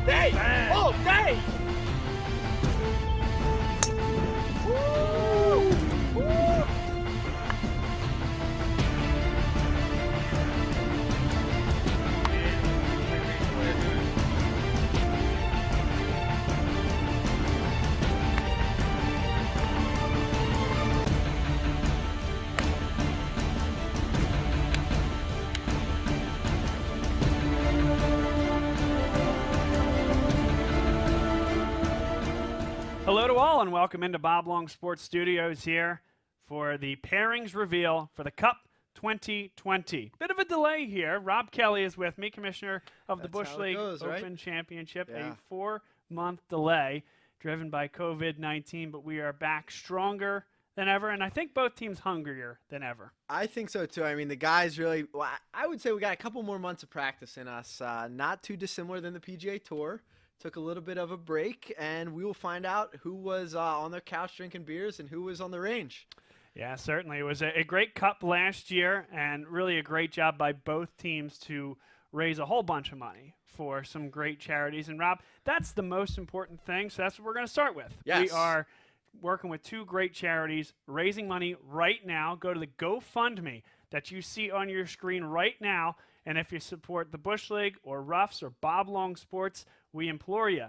Day! Oh, day! Hello to all and welcome into Bob Long Sports Studios here for the pairings reveal for the Cup 2020. Bit of a delay here. Rob Kelly is with me, Commissioner of the Bush League Open Championship. Yeah. A 4-month delay driven by COVID-19, but we are back stronger than ever, and I think both teams hungrier than ever. I think so too. I mean, the guys really, well, I would say we got a couple more months of practice in us. Not too dissimilar than the PGA Tour. Took a little bit of a break, and we will find out who was on their couch drinking beers and who was on the range. Yeah, certainly. It was a great cup last year, and really a great job by both teams to raise a whole bunch of money for some great charities. And Rob, that's the most important thing, so that's what we're going to start with. Yes. We are working with two great charities, raising money right now. Go to the GoFundMe that you see on your screen right now, and if you support the Bush League or Ruffs or Bob Long Sports, we implore you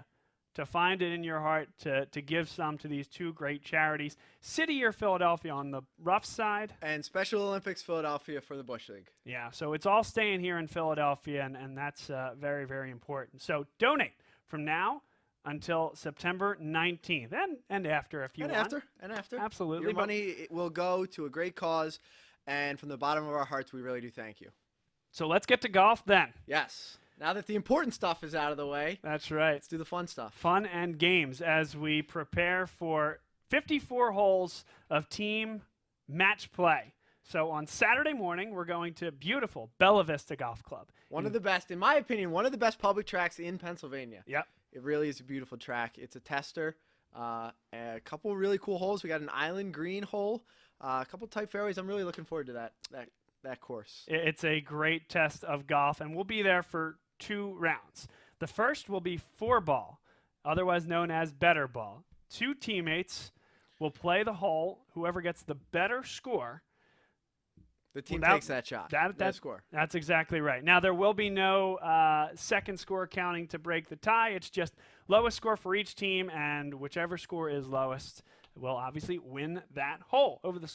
to find it in your heart to give some to these two great charities. City or Philadelphia on the Ruff side. And Special Olympics Philadelphia for the Bush League. Yeah, so it's all staying here in Philadelphia, and that's very, very important. So donate from now until September 19th and after if you want. And after. Absolutely. Your money will go to a great cause, and from the bottom of our hearts, we really do thank you. So let's get to golf then. Yes. Now that the important stuff is out of the way, that's right. Let's do the fun stuff. Fun and games as we prepare for 54 holes of team match play. So on Saturday morning, we're going to beautiful Bella Vista Golf Club. One of the best, in my opinion, one of the best public tracks in Pennsylvania. Yep. It really is a beautiful track. It's a tester. A couple really cool holes. We got an island green hole, a couple tight fairways. I'm really looking forward to that course. It's a great test of golf, and we'll be there for 2 rounds. The first will be 4-ball, otherwise known as better ball. 2 teammates will play the hole. Whoever gets the better score, the team takes that shot. That score. That's exactly right. Now, there will be no second score counting to break the tie. It's just lowest score for each team, and whichever score is lowest will obviously win that hole over the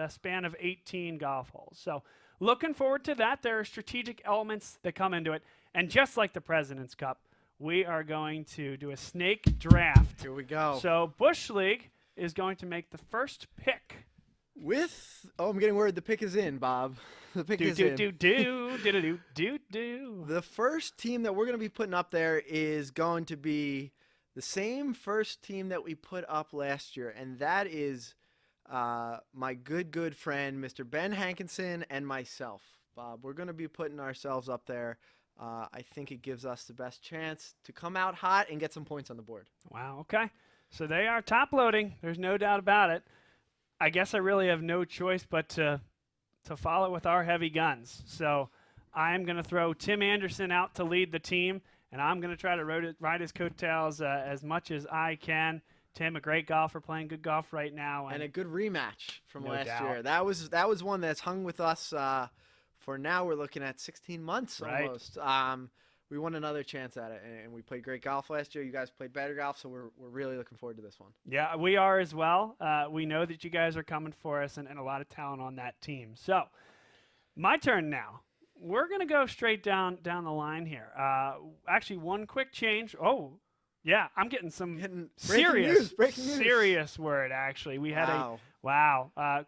span of 18 golf holes. So looking forward to that. There are strategic elements that come into it. And just like the President's Cup, we are going to do a snake draft. Here we go. So Bush League is going to make the first pick. I'm getting word the pick is in, Bob. The pick is in. The first team that we're going to be putting up there is going to be the same first team that we put up last year, and that is my good friend, Mr. Ben Hankinson, and myself, Bob. We're going to be putting ourselves up there. I think it gives us the best chance to come out hot and get some points on the board. Wow, okay. So they are top loading. There's no doubt about it. I guess I really have no choice but to follow with our heavy guns. So I'm going to throw Tim Anderson out to lead the team, and I'm going to try to ride his coattails as much as I can. Tim, a great golfer, playing good golf right now. And a good rematch from No last doubt. year. That was one that's hung with us for now. We're looking at 16 months almost. We won another chance at it, and we played great golf last year. You guys played better golf, so we're really looking forward to this one. Yeah, we are as well. We know that you guys are coming for us and a lot of talent on that team. So my turn now. we're going to go straight down the line here. Actually, one quick change. Oh, yeah, I'm getting some breaking news. serious word, actually. We had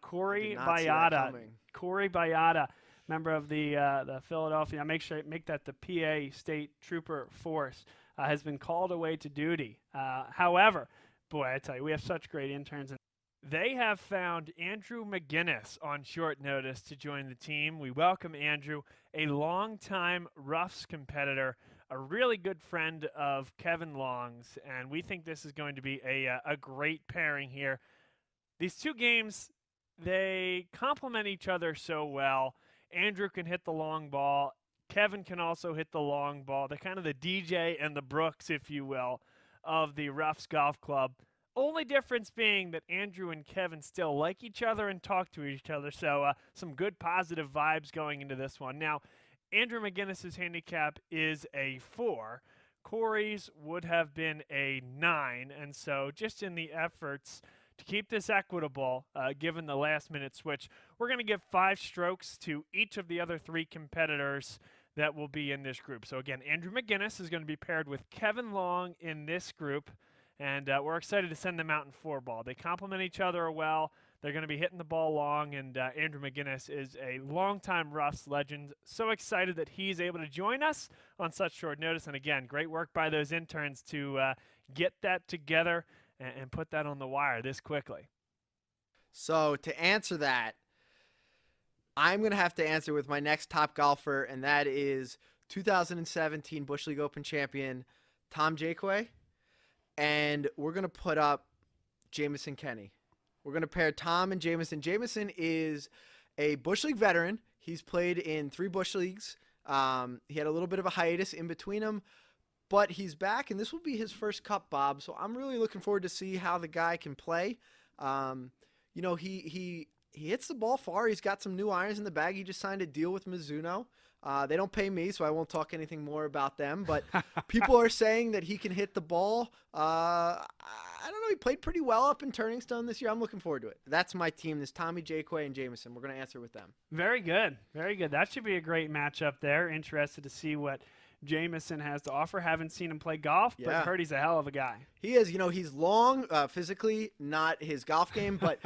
Corey Bayada. Corey Bayada, member of the Philadelphia, make that the PA State Trooper Force, has been called away to duty. However, boy, I tell you, we have such great interns. They have found Andrew McGinnis on short notice to join the team. We welcome Andrew, a longtime Ruffs competitor, a really good friend of Kevin Long's, and we think this is going to be a great pairing here. These two games, they complement each other so well. Andrew can hit the long ball. Kevin can also hit the long ball. They're kind of the DJ and the Brooks, if you will, of the Ruffs Golf Club. Only difference being that Andrew and Kevin still like each other and talk to each other, so some good positive vibes going into this one. Now, Andrew McGinnis's handicap is a 4. Corey's would have been a 9, and so just in the efforts to keep this equitable, given the last-minute switch, we're going to give 5 strokes to each of the other 3 competitors that will be in this group. So again, Andrew McGinnis is going to be paired with Kevin Long in this group, and we're excited to send them out in 4-ball. They complement each other well. They're going to be hitting the ball long, and Andrew McGinnis is a longtime Ruffs legend. So excited that he's able to join us on such short notice. And again, great work by those interns to get that together and put that on the wire this quickly. So to answer that, I'm going to have to answer with my next top golfer, and that is 2017 Bush League Open champion Tom Jakeway. And we're going to put up Jamison Kenny. We're going to pair Tom and Jamison. Jamison is a Bush League veteran. He's played in 3 Bush Leagues. He had a little bit of a hiatus in between them, but he's back, and this will be his first Cup, Bob. So I'm really looking forward to see how the guy can play. He hits the ball far. He's got some new irons in the bag. He just signed a deal with Mizuno. They don't pay me, so I won't talk anything more about them. But people are saying that he can hit the ball. I don't know. He played pretty well up in Turning Stone this year. I'm looking forward to it. That's my team. There's Tommy, Jakeway, and Jamison. We're going to answer with them. Very good. Very good. That should be a great matchup there. Interested to see what Jamison has to offer. Haven't seen him play golf, but heard he's a hell of a guy. He is. He's long physically, not his golf game, but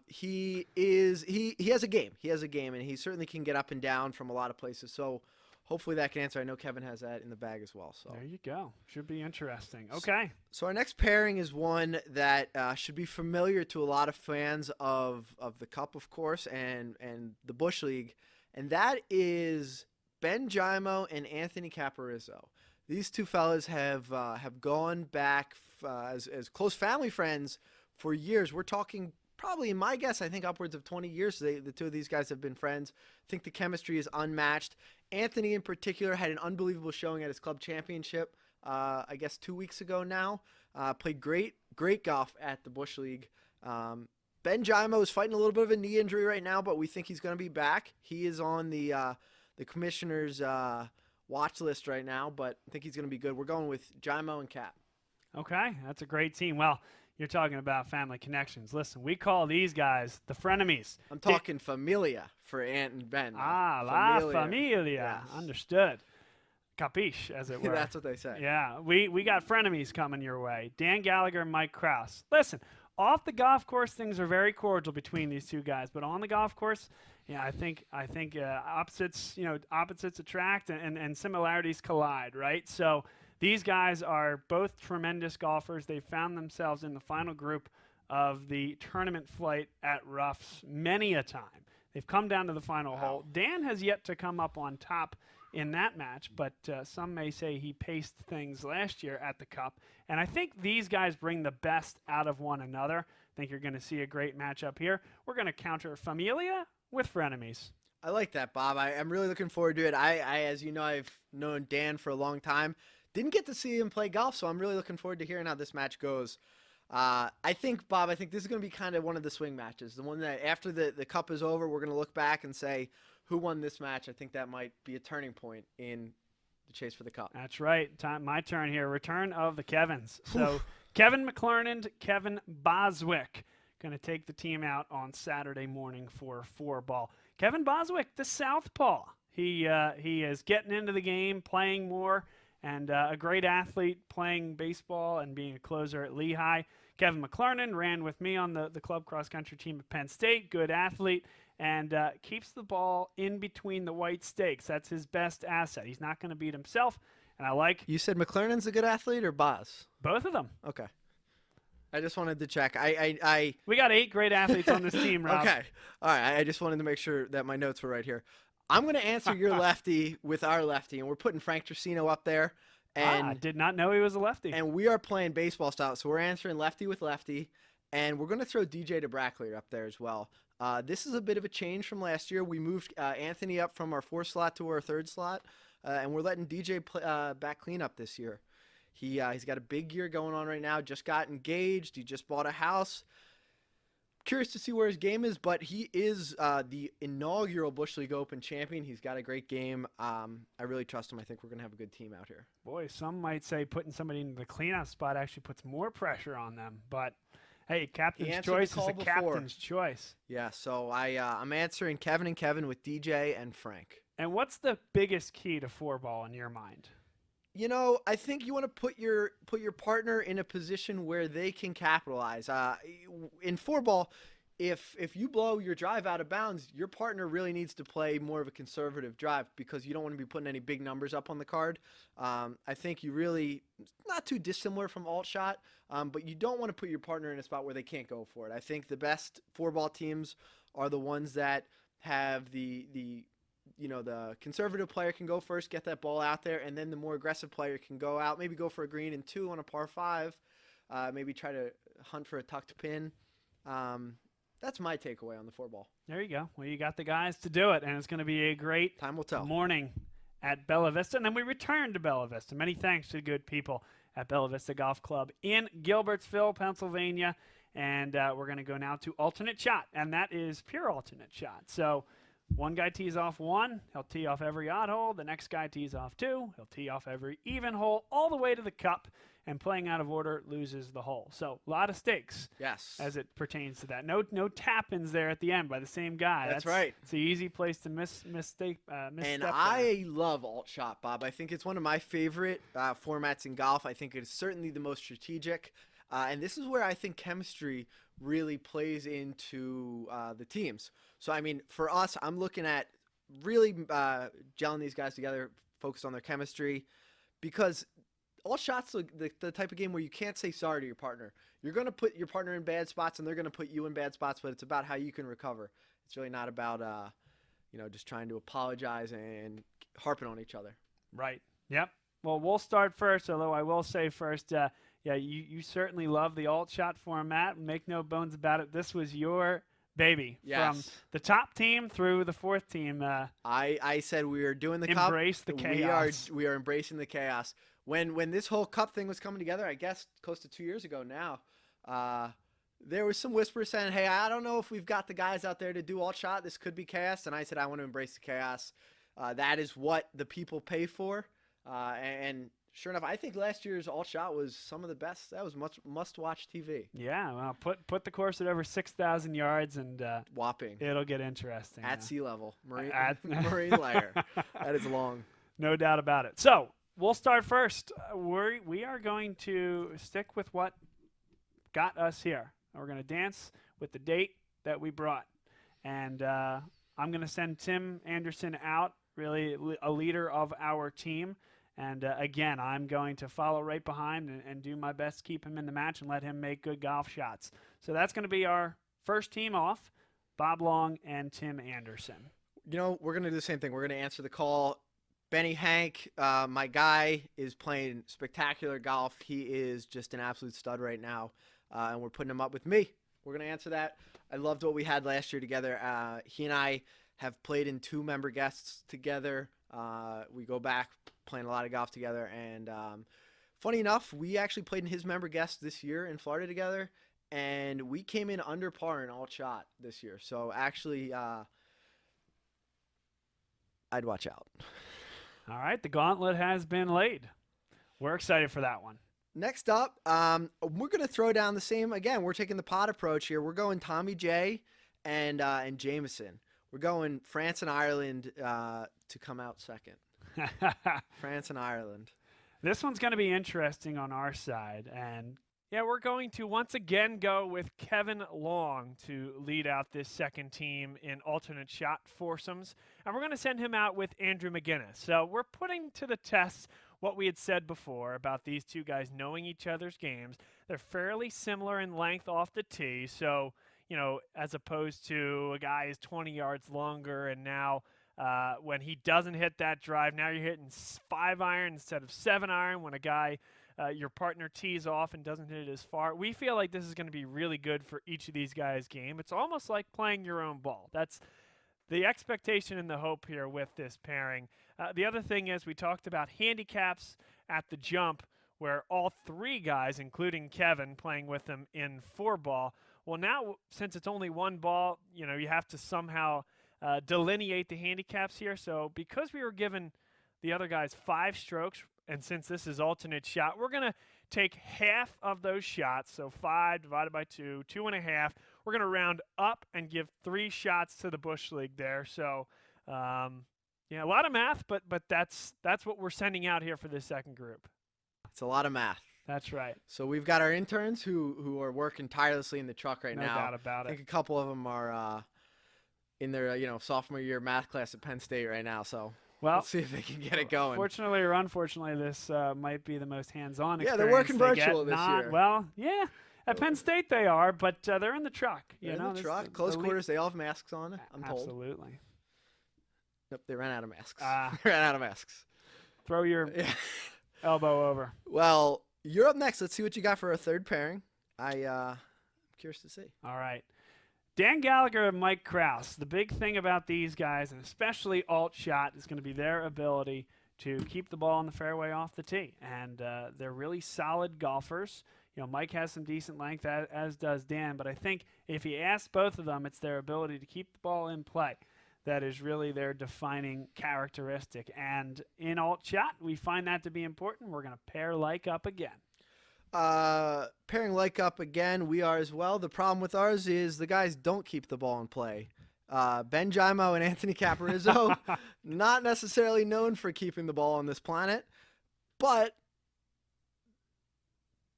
he has a game. He has a game, and he certainly can get up and down from a lot of places. So hopefully that can answer. I know Kevin has that in the bag as well. So there you go. Should be interesting. Okay. So our next pairing is one that should be familiar to a lot of fans of the Cup, of course, and the Bush League, and that is Ben Gimo and Anthony Caparizzo. These two fellas have gone back as close family friends for years. We're talking probably, my guess, I think upwards of 20 years. The two of these guys have been friends. I think the chemistry is unmatched. Anthony, in particular, had an unbelievable showing at his club championship, I guess 2 weeks ago now. Played great golf at the Bush League. Ben Gimo is fighting a little bit of a knee injury right now, but we think he's going to be back. He is on the commissioner's watch list right now, but I think he's going to be good. We're going with Gimo and Cap. Okay, that's a great team. Well, you're talking about family connections. Listen, we call these guys the frenemies. I'm talking familia for Ant and Ben. La familia. Yes. Understood. Capiche, as it were. That's what they say. Yeah, we got frenemies coming your way. Dan Gallagher and Mike Krause. Listen, off the golf course, things are very cordial between these two guys, but on the golf course, yeah, I think opposites attract and similarities collide, right? So these guys are both tremendous golfers. They found themselves in the final group of the tournament flight at Ruffs many a time. They've come down to the final hole. Dan has yet to come up on top in that match, but some may say he paced things last year at the Cup. And I think these guys bring the best out of one another. I think you're going to see a great matchup here. We're going to counter Familia with frenemies. I like that, Bob. I'm really looking forward to it. I as you know, I've known Dan for a long time. Didn't get to see him play golf, so I'm really looking forward to hearing how this match goes. I think, Bob, this is going to be kind of one of the swing matches. The one that after the Cup is over, we're going to look back and say, who won this match? I think that might be a turning point in the chase for the Cup. That's right. My turn here. Return of the Kevins. So Kevin McClernand, Kevin Boswick going to take the team out on Saturday morning for 4-ball. Kevin Boswick, the southpaw. He is getting into the game, playing more, and a great athlete playing baseball and being a closer at Lehigh. Kevin McClernand ran with me on the club cross-country team at Penn State, good athlete, and keeps the ball in between the white stakes. That's his best asset. He's not going to beat himself, and I like You said McLaren's a good athlete or Boz? both of them. Okay. I just wanted to check. We got 8 great athletes on this team, Rob. Okay. All right. I just wanted to make sure that my notes were right here. I'm going to answer your lefty with our lefty, and we're putting Frank Tricino up there. And I did not know he was a lefty. And we are playing baseball style, so we're answering lefty with lefty, and we're going to throw DJ DeBrackley up there as well. This is a bit of a change from last year. We moved Anthony up from our 4th slot to our 3rd slot, and we're letting DJ play, back cleanup this year. He's got a big year going on right now. Just got engaged. He just bought a house. Curious to see where his game is, but he is the inaugural Bush League Open champion. He's got a great game. I really trust him. I think we're going to have a good team out here. Boy, some might say putting somebody in the cleanup spot actually puts more pressure on them. But, hey, captain's choice is a captain's choice. Yeah, so I'm answering Kevin and Kevin with DJ and Frank. And what's the biggest key to 4-ball in your mind? You know, I think you want to put your partner in a position where they can capitalize. In 4-ball, if you blow your drive out of bounds, your partner really needs to play more of a conservative drive because you don't want to be putting any big numbers up on the card. I think you really, not too dissimilar from alt shot, but you don't want to put your partner in a spot where they can't go for it. I think the best 4-ball teams are the ones that have the conservative player can go first, get that ball out there, and then the more aggressive player can go out, maybe go for a green and 2 on a par 5, maybe try to hunt for a tucked pin. That's my takeaway on the 4-ball. There you go. Well, you got the guys to do it, and it's going to be a great time will tell morning at Bella Vista. And then we return to Bella Vista. Many thanks to good people at Bella Vista Golf Club in Gilbertsville, Pennsylvania. And we're going to go now to alternate shot, and that is pure alternate shot. So one guy tees off 1, he'll tee off every odd hole. The next guy tees off 2, he'll tee off every even hole all the way to the cup, and playing out of order loses the hole. So a lot of stakes, yes, as it pertains to that. No tap-ins there at the end by the same guy. That's right. It's an easy place to misstep. And I love alt shot, Bob. I think it's one of my favorite formats in golf. I think it is certainly the most strategic. And this is where I think chemistry really plays into the teams. So, I mean, for us, I'm looking at really gelling these guys together, focus on their chemistry, because all shots are the type of game where you can't say sorry to your partner. You're going to put your partner in bad spots, and they're going to put you in bad spots, but it's about how you can recover. It's really not about, just trying to apologize and harping on each other. Right. Yep. Well, we'll start first, although I will say first, you certainly love the alt shot format. Make no bones about it. This was your baby. Yes. From the top team through the 4th team. I said we are doing the embrace the chaos. We are embracing the chaos. When this whole cup thing was coming together, I guess close to 2 years ago now, there was some whispers saying, hey, I don't know if we've got the guys out there to do alt shot. This could be chaos. And I said, I want to embrace the chaos. That is what the people pay for. And sure enough, I think last year's alt shot was some of the best. That was must-watch TV. Yeah, well, put the course at over 6,000 yards and whopping. It'll get interesting. At sea level, marine layer. That is long. No doubt about it. So we'll start first. We are going to stick with what got us here. We're going to dance with the date that we brought, and I'm going to send Tim Anderson out, really a leader of our team. And, again, I'm going to follow right behind and do my best to keep him in the match and let him make good golf shots. So that's going to be our first team off, Bob Long and Tim Anderson. You know, we're going to do the same thing. We're going to answer the call. Benny Hank, my guy, is playing spectacular golf. He is just an absolute stud right now, and we're putting him up with me. We're going to answer that. I loved what we had last year together. He and I have played in 2 member guests together. We go back playing a lot of golf together, and funny enough, we actually played in his member guest this year in Florida together, and we came in under par in alt shot this year. So actually, I'd watch out. All right, the gauntlet has been laid. We're excited for that one. Next up, we're going to throw down the same again. We're taking the pot approach here. We're going Tommy J and Jameson. We're going France and Ireland to come out second. France and Ireland. This one's going to be interesting on our side. And yeah, we're going to once again go with Kevin Long to lead out this second team in alternate shot foursomes. And we're going to send him out with Andrew McGinnis. So we're putting to the test what we had said before about these two guys knowing each other's games. They're fairly similar in length off the tee. So, as opposed to a guy is 20 yards longer, and now when he doesn't hit that drive, now you're hitting 5-iron instead of 7-iron when a guy, your partner tees off and doesn't hit it as far. We feel like this is going to be really good for each of these guys' game. It's almost like playing your own ball. That's the expectation and the hope here with this pairing. The other thing is we talked about handicaps at the jump where all three guys, including Kevin, playing with them in 4-ball. Well, now, since it's only 1 ball, you have to somehow delineate the handicaps here. So because we were given the other guys 5 strokes, and since this is alternate shot, we're going to take half of those shots. So 5 divided by 2, 2.5. We're going to round up and give 3 shots to the Bush League there. So, a lot of math, but that's what we're sending out here for this second group. It's a lot of math. That's right. So we've got our interns who are working tirelessly in the truck right now. No doubt about it. I think a couple of them are in their sophomore year math class at Penn State right now. So let's see if they can get it going. Fortunately or unfortunately, this might be the most hands-on experience. Yeah, they're working virtual this year. Well, yeah. At Penn State they are, but they're in the truck. They're in the truck. Close quarters. They all have masks on, I'm told. Absolutely. Nope, they ran out of masks. They ran out of masks. Throw your elbow over. Well, you're up next. Let's see what you got for our third pairing. I'm curious to see. All right. Dan Gallagher and Mike Kraus. The big thing about these guys, and especially alt shot, is going to be their ability to keep the ball in the fairway off the tee. And they're really solid golfers. Mike has some decent length, as does Dan. But I think if you ask both of them, it's their ability to keep the ball in play that is really their defining characteristic. And in alt shot, we find that to be important. We're going to pair like up again. Pairing like up again, we are as well. The problem with ours is the guys don't keep the ball in play. Ben Gimo and Anthony Caparizzo, not necessarily known for keeping the ball on this planet, but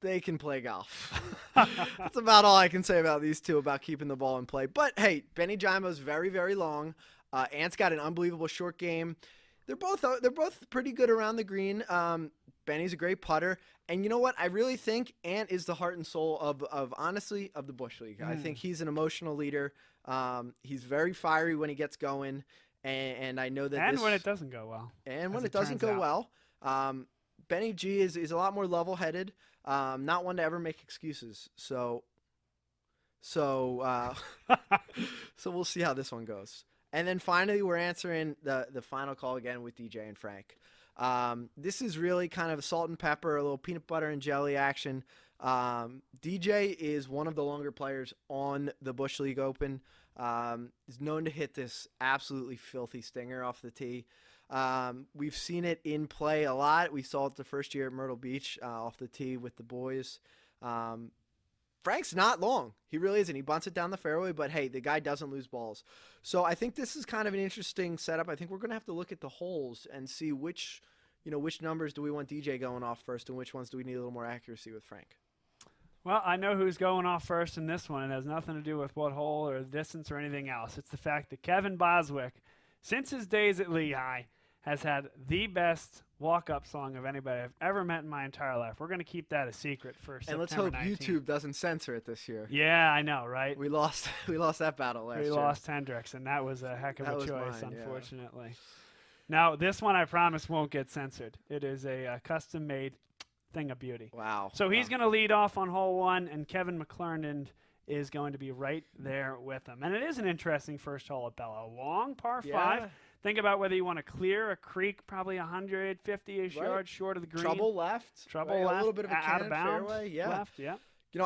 they can play golf. That's about all I can say about these two about keeping the ball in play. But hey, Benny Gimo's very, very long. Ant's got an unbelievable short game. They're both pretty good around the green. Benny's a great putter. And you know what? I really think Ant is the heart and soul of honestly, of the Bush League. I think he's an emotional leader. He's very fiery when he gets going. And I know that And when it doesn't go well. And when it doesn't go well. Benny G is a lot more level-headed. Not one to ever make excuses. So we'll see how this one goes. And then finally, we're answering the final call again with DJ and Frank. This is really kind of a salt and pepper, a little peanut butter and jelly action. DJ is one of the longer players on the Bush League Open. Is known to hit this absolutely filthy stinger off the tee. We've seen it in play a lot. We saw it the first year at Myrtle Beach off the tee with the boys. Frank's not long. He really isn't. He bunts it down the fairway, but hey, the guy doesn't lose balls. So I think this is kind of an interesting setup. I think we're going to have to look at the holes and see which numbers do we want DJ going off first and which ones do we need a little more accuracy with Frank. Well, I know who's going off first in this one. It has nothing to do with what hole or the distance or anything else. It's the fact that Kevin Boswick, since his days at Lehigh, has had the best walk-up song of anybody I've ever met in my entire life. We're going to keep that a secret for September 19th. And let's hope YouTube doesn't censor it this year. Yeah, I know, right? We lost that battle last year. We lost Hendricks, and that was a heck of a choice, mine, unfortunately. Yeah. Now, this one I promise won't get censored. It is a custom-made thing of beauty. Wow. So he's going to lead off on hole 1, and Kevin McClernand is going to be right there with him. And it is an interesting first hole at Bella. A long par 5. Think about whether you want to clear a creek, probably 150-ish yards short of the green. Trouble left. Left. A little bit of a out of bounds. Fairway. Yeah. Left, yeah.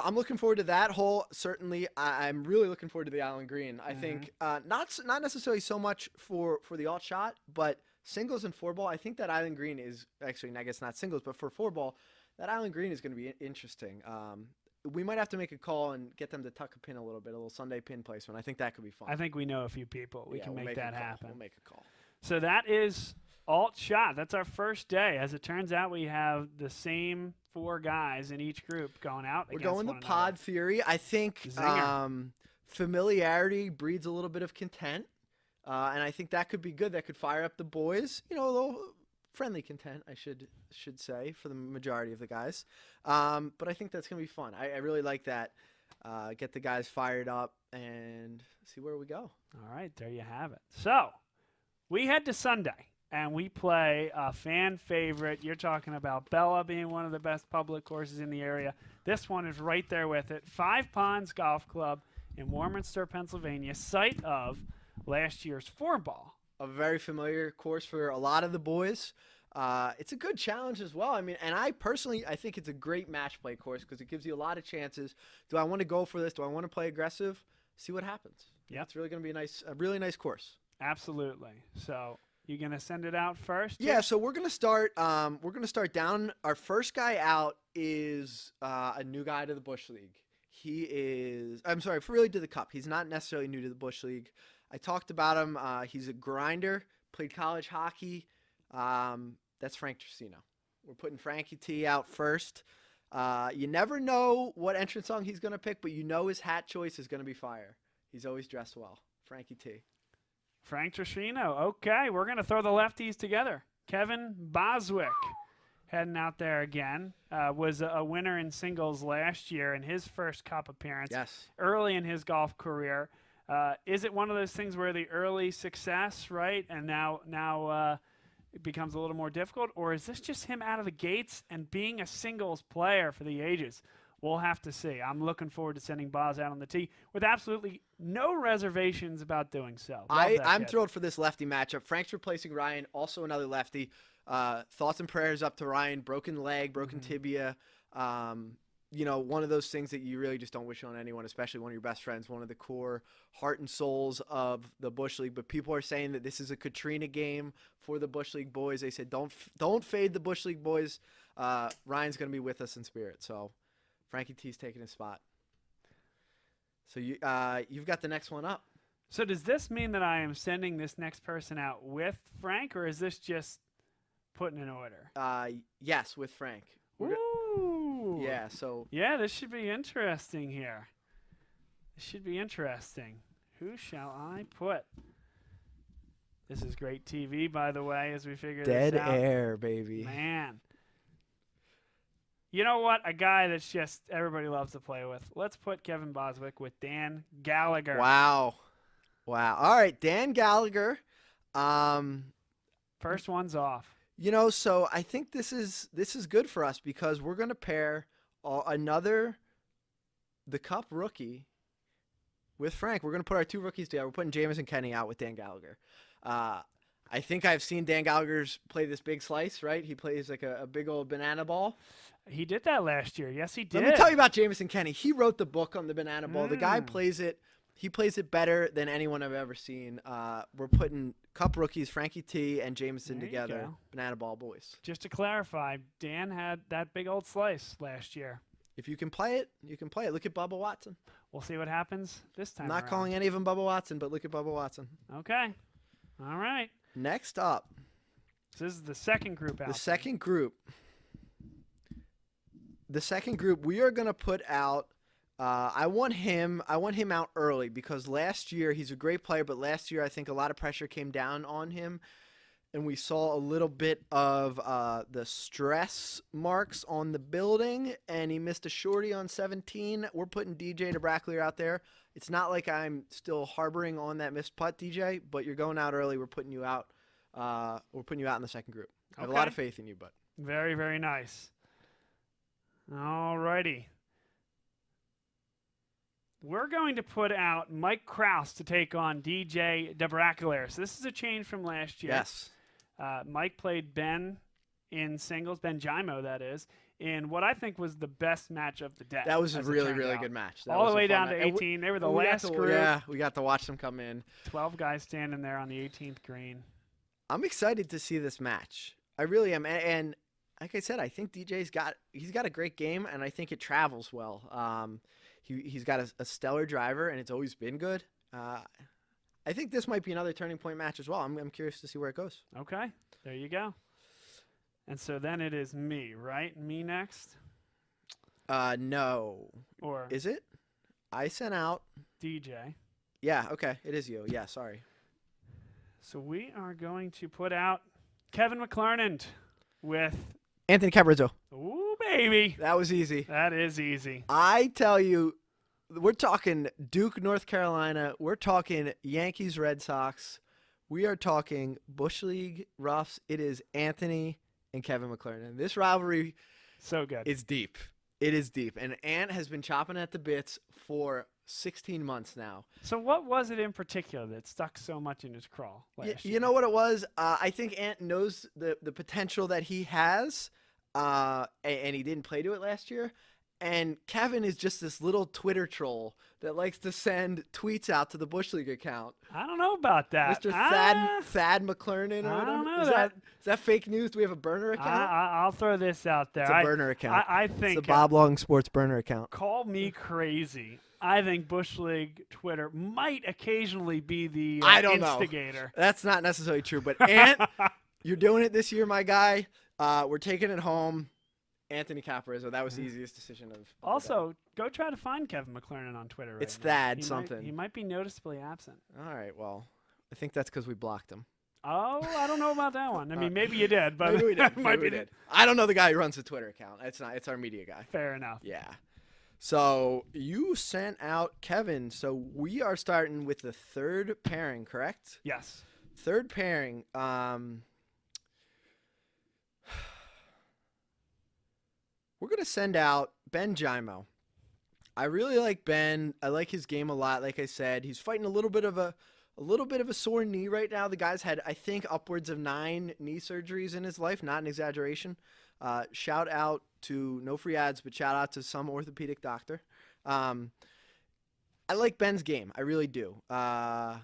I'm looking forward to that hole. Certainly, I'm really looking forward to the Island Green. I think not necessarily so much for the alt shot, but singles and 4-ball. I think that Island Green is actually, I guess not singles, but for 4-ball, that Island Green is going to be interesting. we might have to make a call and get them to tuck a pin a little Sunday pin placement. I think that could be fun. I think we know a few people. We can we'll make that happen. We'll make a call. So that is alt shot. That's our first day. As it turns out, we have the same 4 guys in each group going out. We're going the pod theory. I think familiarity breeds a little bit of content, and I think that could be good. That could fire up the boys. A little friendly content, I should say, for the majority of the guys. But I think that's going to be fun. I really like that. Get the guys fired up and see where we go. All right, there you have it. So we head to Sunday, and we play a fan favorite. You're talking about Bella being one of the best public courses in the area. This one is right there with it. 5 Ponds Golf Club in Warminster, Pennsylvania, site of last year's 4-ball. A very familiar course for a lot of the boys. It's a good challenge as well. I mean, and I think it's a great match play course because it gives you a lot of chances. Do I want to go for this? Do I want to play aggressive? See what happens. Yeah, it's really going to be a really nice course. Absolutely. So you gonna send it out first? Yeah. So we're gonna start. We're gonna start down. Our first guy out is a new guy to the Bush League. Really to the Cup. He's not necessarily new to the Bush League. I talked about him. He's a grinder, played college hockey. That's Frank Tricino. We're putting Frankie T out first. You never know what entrance song he's going to pick, but his hat choice is going to be fire. He's always dressed well. Frankie T. Frank Tricino. Okay, we're going to throw the lefties together. Kevin Boswick heading out there again. Was a winner in singles last year in his first Cup appearance. Yes. Early in his golf career. Is it one of those things where the early success, right, and now it becomes a little more difficult, or is this just him out of the gates and being a singles player for the ages? We'll have to see. I'm looking forward to sending Boz out on the tee with absolutely no reservations about doing so. I'm thrilled for this lefty matchup. Frank's replacing Ryan, also another lefty. Thoughts and prayers up to Ryan. Broken leg, broken tibia. One of those things that you really just don't wish on anyone, especially one of your best friends, one of the core heart and souls of the Bush League. But people are saying that this is a Katrina game for the Bush League boys. They said, don't fade the Bush League boys. Ryan's going to be with us in spirit. So Frankie T's taking his spot. So you've got the next one up. So does this mean that I am sending this next person out with Frank, or is this just putting in order? Yes, with Frank. Ooh. Yeah, so. Yeah, this should be interesting here. This should be interesting. Who shall I put? This is great TV, by the way, as we figure this out. Dead air, baby. Man. You know what? A guy that's just everybody loves to play with. Let's put Kevin Boswick with Dan Gallagher. Wow. All right, Dan Gallagher. First one's off. So I think this is good for us because we're going to pair the Cup rookie with Frank. We're going to put our 2 rookies together. We're putting Jamison Kenny out with Dan Gallagher. I think I've seen Dan Gallagher's play this big slice, right? He plays like a big old banana ball. He did that last year. Yes, he did. Let me tell you about Jamison Kenny. He wrote the book on the banana ball. The guy plays it. He plays it better than anyone I've ever seen. We're putting Cup rookies Frankie T and Jamison together. Banana ball boys. Just to clarify, Dan had that big old slice last year. If you can play it, you can play it. Look at Bubba Watson. We'll see what happens this time. Not calling any of them Bubba Watson, but look at Bubba Watson. Okay. All right. Next up. So this is the second group out. The second group, we are going to put out I want him out early because last year he's a great player, but last year I think a lot of pressure came down on him, and we saw a little bit of the stress marks on the building, and he missed a shorty on 17. We're putting DJ DeBrackley out there. It's not like I'm still harboring on that missed putt, DJ, but you're going out early. We're putting you out. We're putting you out in the second group. I have a lot of faith in you, bud. Very, very nice. All righty. We're going to put out Mike Kraus to take on DJ DeBrackley. So this is a change from last year. Yes. Mike played Ben in singles, Ben Jimo, that is, in what I think was the best match of the day. That was a really, really good match. All the way down to 18. They were the last group. Yeah, we got to watch them come in. 12 guys standing there on the 18th green. I'm excited to see this match. I really am. And like I said, I think he's got a great game, and I think it travels well. He's got a stellar driver, and it's always been good. I think this might be another turning point match as well. I'm curious to see where it goes. Okay, there you go. And so then it is me, right? Me next? No. Or Is it? I sent out. DJ. Yeah, okay. It is you. Yeah, sorry. So we are going to put out Kevin McClernand with Anthony Caprizzo. Ooh, baby. That was easy. That is easy. I tell you, we're talking Duke, North Carolina. We're talking Yankees, Red Sox. We are talking Bush League Roughs. It is Anthony and Kevin McClernand. This rivalry So good. is deep. It is deep. And Ant has been chopping at the bits for 16 months now. So what was it in particular that stuck so much in his craw last year? You know what it was? I think Ant knows the potential that he has, and he didn't play to it last year. And Kevin is just this little Twitter troll that likes to send tweets out to the Bush League account. I don't know about that. Mr. Thad McClernand or I whatever. don't know is that fake news? Do we have a burner account? I'll throw this out there. It's a burner account. I think it's the Bob Long Sports burner account. Call me crazy. I think Bush League Twitter might occasionally be the I don't instigator. know. That's not necessarily true. But Ant, you're doing it this year, my guy. We're taking it home. Anthony Caprizzo. That was the easiest decision of Also, go try to find Kevin McClernand on Twitter. It's now. Thad something. He might be noticeably absent. All right. Well, I think that's because we blocked him. Oh, I don't know about that one. I mean, maybe you did, but maybe we did. might we did. I don't know the guy who runs the Twitter account. It's not. It's our media guy. Fair enough. Yeah. So you sent out Kevin. So we are starting with the third pairing, correct? Yes. Third pairing. We're gonna send out Ben Jimo. I really like Ben. I like his game a lot. Like I said, he's fighting a little bit of a sore knee right now. The guy's had, I think, upwards of 9 knee surgeries in his life. Not an exaggeration. Shout out to, no free ads, but shout out to some orthopedic doctor. I like Ben's game. I really do. I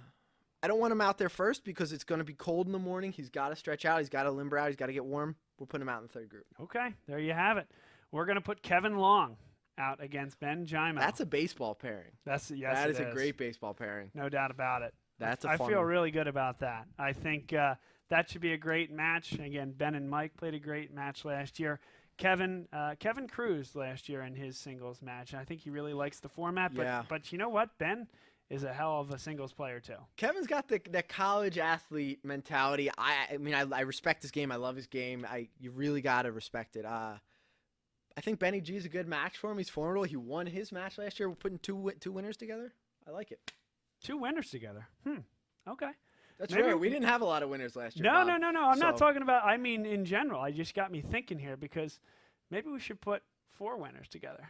don't want him out there first because it's going to be cold in the morning. He's got to stretch out. He's got to limber out. He's got to get warm. We're putting him out in the third group. Okay, there you have it. We're going to put Kevin Long out against Ben Jimo. That's a baseball pairing. That is a great baseball pairing. No doubt about it. That's I feel really good about that. I think that should be a great match. Again, Ben and Mike played a great match last year. Kevin Cruz last year in his singles match. I think he really likes the format. But you know what? Ben is a hell of a singles player too. Kevin's got that college athlete mentality. I mean, I respect his game. I love his game. You really got to respect it. I think Benny G is a good match for him. He's formidable. He won his match last year. We're putting two winners together. I like it. 2 winners together. Okay. That's right. We didn't have a lot of winners last year. No. I'm not talking about, I mean, in general. I just got me thinking here because maybe we should put 4 winners together.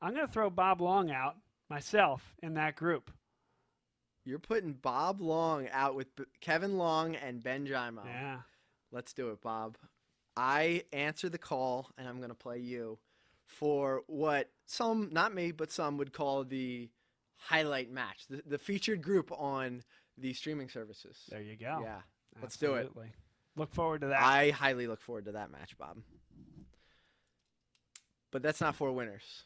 I'm going to throw Bob Long out myself in that group. You're putting Bob Long out with Kevin Long and Ben Jimo. Yeah. Let's do it, Bob. I answer the call, and I'm going to play you for what some, not me, but some would call the highlight match, the featured group on the streaming services. There you go. Yeah, let's do it. Look forward to that. I highly look forward to that match, Bob. But that's not 4 winners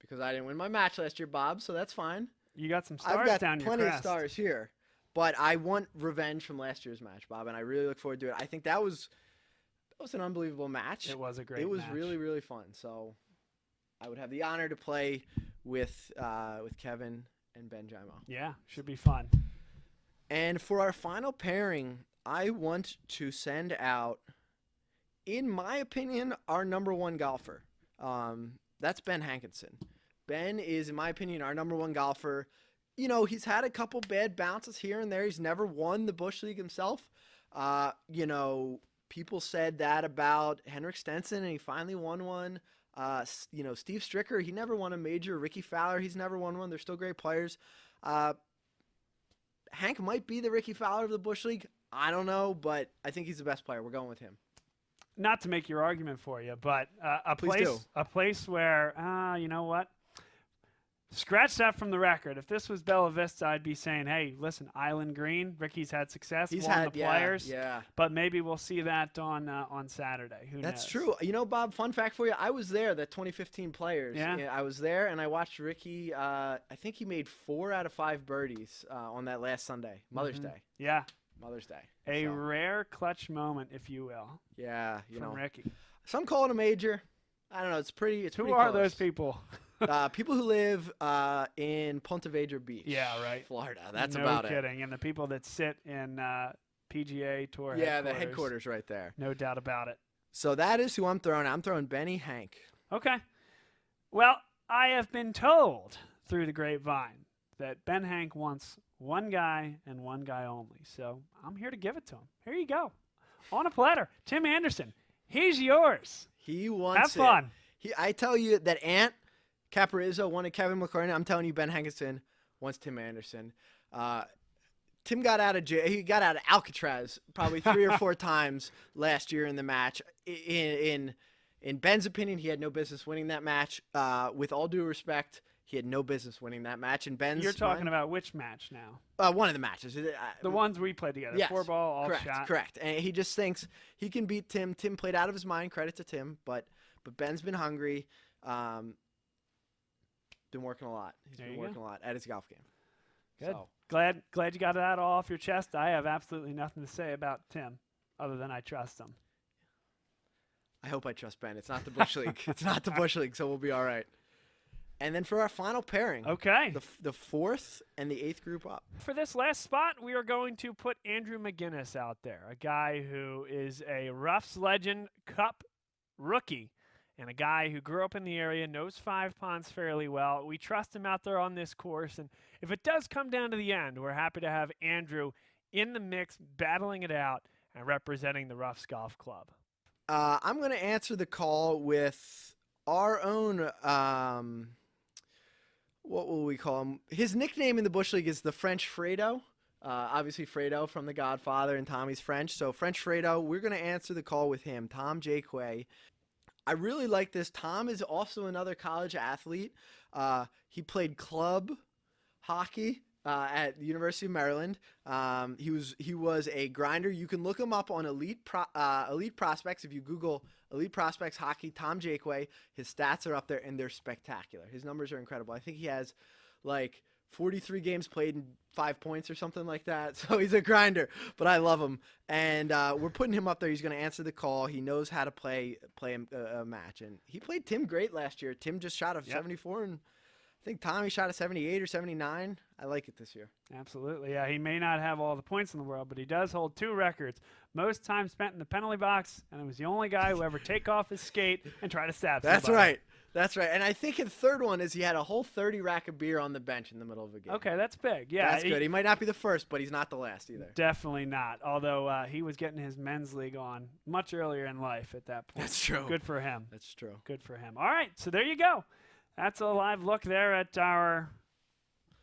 because I didn't win my match last year, Bob, so that's fine. You got some stars I've got down your plenty of crest. stars here, but I want revenge from last year's match, Bob, and I really look forward to it. I think that was an unbelievable match. It was a great match. It was really, really fun. So I would have the honor to play with Kevin and Ben Jimo. Yeah, should be fun. And for our final pairing, I want to send out, in my opinion, our number 1 golfer. That's Ben Hankinson. Ben is, in my opinion, our number 1 golfer. You know, he's had a couple bad bounces here and there. He's never won the Bush League himself. You know, people said that about Henrik Stenson, and he finally won one. You know, Steve Stricker, he never won a major. Ricky Fowler, he's never won one. They're still great players. Hank might be the Ricky Fowler of the Bush League. I don't know, but I think he's the best player. We're going with him. Not to make your argument for you, but a Please do. place where, you know what? Scratch that from the record. If this was Bella Vista, I'd be saying, hey, listen, Island Green, Ricky's had success, He's won had the players. Yeah. But maybe we'll see that on Saturday. Who That's knows? true. You know, Bob, fun fact for you, I was there, that 2015 Players. Yeah. I was there, and I watched Ricky. I think he made 4 out of 5 birdies on that last Sunday, Mother's Day. Yeah. Mother's Day. A So, rare clutch moment, if you will, yeah, from Ricky. some call it a major. I don't know. It's pretty. Who pretty are close. those people? People who live in Ponte Vedra Beach. Yeah, right. Florida. That's no about kidding. And the people that sit in PGA Tour it. Yeah, headquarters. the headquarters right there. No doubt about it. So that is who I'm throwing. I'm throwing Benny Hank. Okay. Well, I have been told through the grapevine that Ben Hank wants one guy and one guy only. So I'm here to give it to him. Here you go. On a platter. Tim Anderson. He's yours. He wants Have fun. I tell you that Ant Caparizzo wanted Kevin McCartney. I'm telling you, Ben Hankinson wants Tim Anderson. Tim got out of jail. He got out of Alcatraz probably 3 or 4 times last year in the match. In Ben's opinion, he had no business winning that match. With all due respect, he had no business winning that match. And Ben's You're talking about which match now? one of the matches. The ones we played together. Yes, 4-ball, all correct, shot. correct. And he just thinks he can beat Tim. Tim played out of his mind. Credit to Tim, but Ben's been hungry. Been working a lot. He's been working a lot at his golf game. Good. So, Glad you got that all off your chest. I have absolutely nothing to say about Tim other than I trust him. I hope I trust Ben. It's not the Bush League. It's not the Bush League, so we'll be all right. And then for our final pairing, Okay. the 4th and the 8th group up. For this last spot, we are going to put Andrew McGinnis out there, a guy who is a Ruffs Legend Cup rookie and a guy who grew up in the area, knows Five Ponds fairly well. We trust him out there on this course, and if it does come down to the end, we're happy to have Andrew in the mix, battling it out and representing the Ruffs Golf Club. I'm going to answer the call with our own, what will we call him? His nickname in the Bush League is the French Fredo. Obviously, Fredo from The Godfather and Tommy's French. So, French Fredo, we're going to answer the call with him, Tom Jaquay. I really like this. Tom is also another college athlete. He played club hockey at the University of Maryland. He was a grinder. You can look him up on Elite Prospects. If you Google Elite Prospects hockey, Tom Jaquay, his stats are up there and they're spectacular. His numbers are incredible. I think he has like 43 games played and 5 points or something like that. So he's a grinder, but I love him. And we're putting him up there. He's going to answer the call. He knows how to play a match. And he played Tim great last year. Tim just shot a 74, and I think Tommy shot a 78 or 79. I like it this year. Absolutely. Yeah, he may not have all the points in the world, but he does hold 2 records. Most time spent in the penalty box, and it was the only guy who ever take off his skate and try to stab somebody. That's right. That's right. And I think his third one is he had a whole 30 rack of beer on the bench in the middle of a game. Okay, that's big. Yeah, that's good. He might not be the first, but he's not the last either. Definitely not. Although he was getting his men's league on much earlier in life at that point. That's true. Good for him. That's true. Good for him. All right, so there you go. That's a live look there at our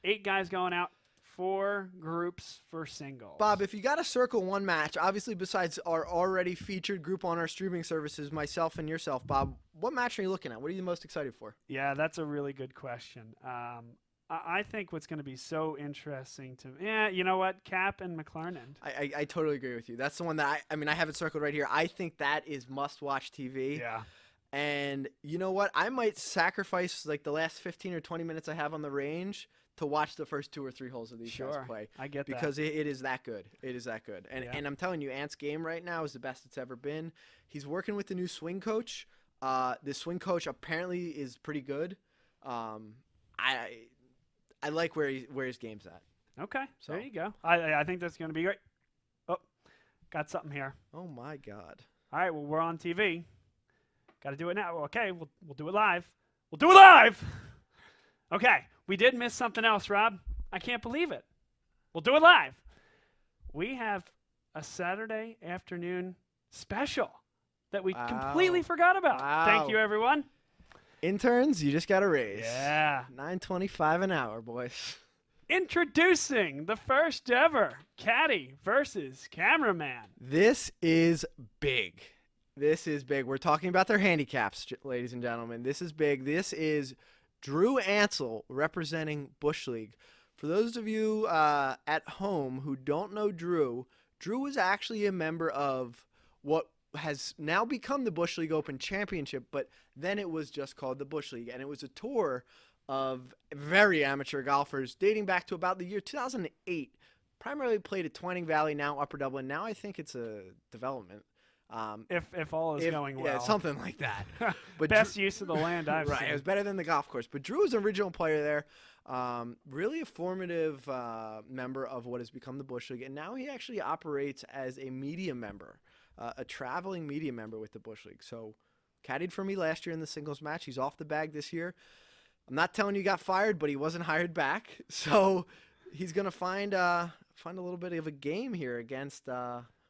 8 guys going out, 4 groups for singles. Bob, if you got to circle one match, obviously besides our already featured group on our streaming services, myself and yourself, Bob, what match are you looking at? What are you most excited for? Yeah, that's a really good question. I think what's going to be so interesting you know what? Cap and McLaren. I totally agree with you. That's the one that I have it circled right here. I think that is must-watch TV. Yeah. And you know what? I might sacrifice like the last 15 or 20 minutes I have on the range to watch the first 2 or 3 holes of these guys play. I get that. Because it is that good. It is that good. And I'm telling you, Ant's game right now is the best it's ever been. He's working with the new swing coach. This swing coach apparently is pretty good. I like where his game's at. Okay, So. there you go. I think that's going to be great. Oh, got something here. Oh my God. All right, well, we're on TV. Got to do it now. Okay, we'll do it live. We'll do it live. Okay, we did miss something else, Rob. I can't believe it. We'll do it live. We have a Saturday afternoon special that we completely forgot about. Wow. Thank you, everyone. Interns, you just got a raise. Yeah. $9.25 an hour, boys. Introducing the first ever caddy versus cameraman. This is big. This is big. We're talking about their handicaps, ladies and gentlemen. This is big. This is Drew Ansel representing Bush League. For those of you at home who don't know Drew was actually a member of what has now become the Bush League Open Championship, but then it was just called the Bush League, and it was a tour of very amateur golfers dating back to about the year 2008. Primarily played at Twining Valley, now Upper Dublin. Now I think it's a development. If all is going well. Yeah, something like that. But Best use of the land I've right, seen. it was better than the golf course. But Drew was an original player there. Really a formative member of what has become the Bush League. And now he actually operates as a media member, a traveling media member with the Bush League. So caddied for me last year in the singles match. He's off the bag this year. I'm not telling you he got fired, but he wasn't hired back. So he's going to find a little bit of a game here against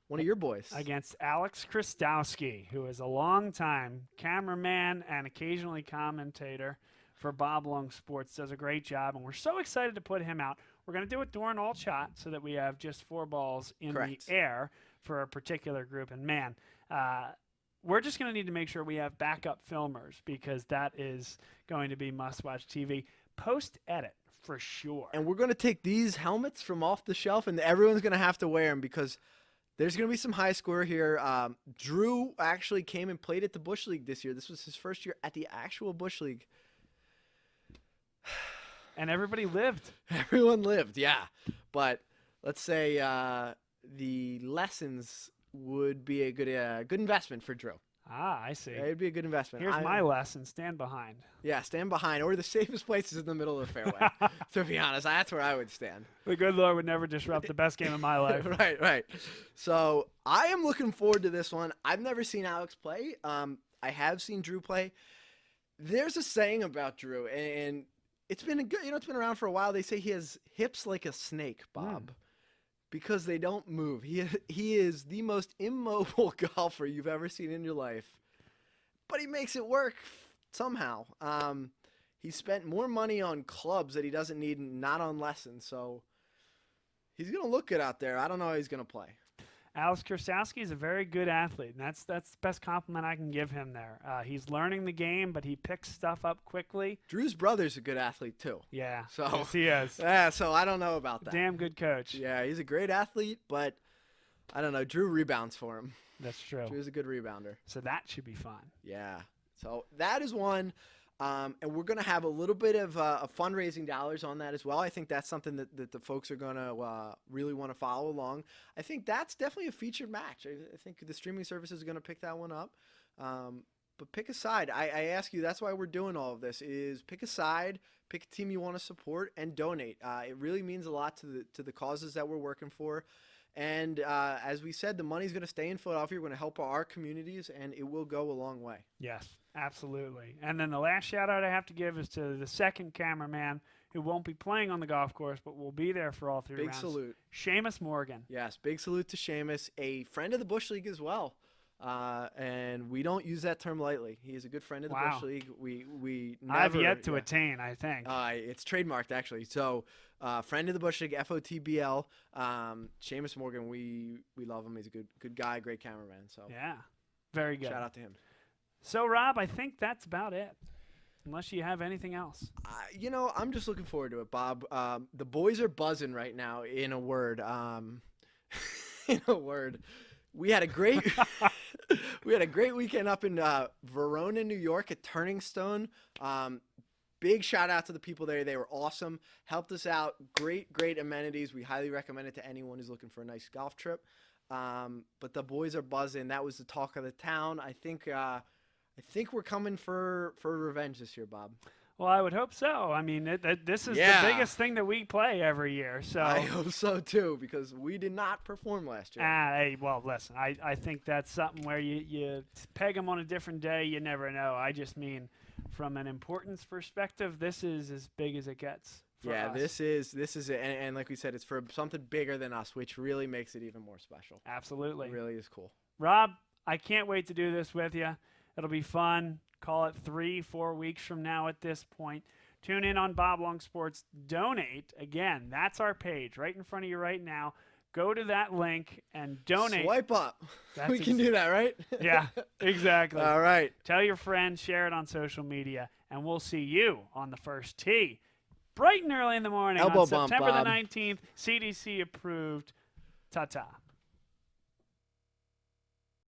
one of your boys. Against Alex Krastowski, who is a longtime cameraman and occasionally commentator for Bob Long Sports. Does a great job, and we're so excited to put him out. We're going to do it during all shot so that we have just 4 balls in Correct. the air for a particular group. And, man, we're just going to need to make sure we have backup filmers because that is going to be must-watch TV. Post-edit, for sure. And we're going to take these helmets from off the shelf, and everyone's going to have to wear them because there's going to be some high score here. Drew actually came and played at the Bush League this year. This was his first year at the actual Bush League. And everybody lived. Everyone lived, yeah. But let's say the lessons would be a good investment for Drew. Ah, I see. It'd be a good investment. Here's my lesson. Stand behind. Yeah, stand behind. Or the safest place is in the middle of the fairway. To be honest, that's where I would stand. The good Lord would never disrupt the best game of my life. Right. So I am looking forward to this one. I've never seen Alex play. I have seen Drew play. There's a saying about Drew, and it's been it's been around for a while. They say he has hips like a snake, Bob. Because they don't move. He is the most immobile golfer you've ever seen in your life. But he makes it work somehow. He spent more money on clubs that he doesn't need and not on lessons. So he's going to look good out there. I don't know how he's going to play. Alex Krastowski is a very good athlete, and that's the best compliment I can give him there. He's learning the game, but he picks stuff up quickly. Drew's brother's a good athlete, too. Yeah, so, yes, he is. Yeah, so I don't know about that. Damn good coach. Yeah, he's a great athlete, but I don't know. Drew rebounds for him. That's true. Drew's a good rebounder. So that should be fun. Yeah. So that is one. And we're going to have a little bit of fundraising dollars on that as well. I think that's something that the folks are going to really want to follow along. I think that's definitely a featured match. I think the streaming services are going to pick that one up. But pick a side. I ask you, that's why we're doing all of this, is pick a side, pick a team you want to support, and donate. It really means a lot to the causes that we're working for. And as we said, the money's going to stay in Philadelphia. We're going to help our communities, and it will go a long way. Yes, absolutely. And then the last shout-out I have to give is to the second cameraman who won't be playing on the golf course but will be there for all 3 rounds. Big salute. Seamus Morgan. Yes, big salute to Seamus, a friend of the Bush League as well. And we don't use that term lightly. He is a good friend of the Bush League. We never, I've yet to attain, I think. It's trademarked, actually. So, friend of the Bush League, FOTBL. Seamus Morgan, we love him. He's a good guy, great cameraman. So yeah, very good. Shout out to him. So, Rob, I think that's about it. Unless you have anything else. I'm just looking forward to it, Bob. The boys are buzzing right now, in a word. In a word. We had a great weekend up in Verona, New York at Turning Stone. Big shout out to the people there. They were awesome. Helped us out. Great amenities. We highly recommend it to anyone who's looking for a nice golf trip. But the boys are buzzing. That was the talk of the town. I think we're coming for revenge this year, Bob. Well, I would hope so. I mean, this is the biggest thing that we play every year. So I hope so, too, because we did not perform last year. Hey, well, listen, I think that's something where you peg them on a different day. You never know. I just mean from an importance perspective, this is as big as it gets for us. This is it. And like we said, it's for something bigger than us, which really makes it even more special. Absolutely. It really is cool. Rob, I can't wait to do this with you. It'll be fun. Call it 3-4 weeks from now at this point. Tune in on Bob Long Sports. Donate. Again, that's our page right in front of you right now. Go to that link and donate. Swipe up. We can do that, right? Yeah, exactly. All right. Tell your friends, share it on social media, and we'll see you on the first tee, bright and early in the morning Elbow on bump, September Bob. the 19th. CDC approved. Ta-ta.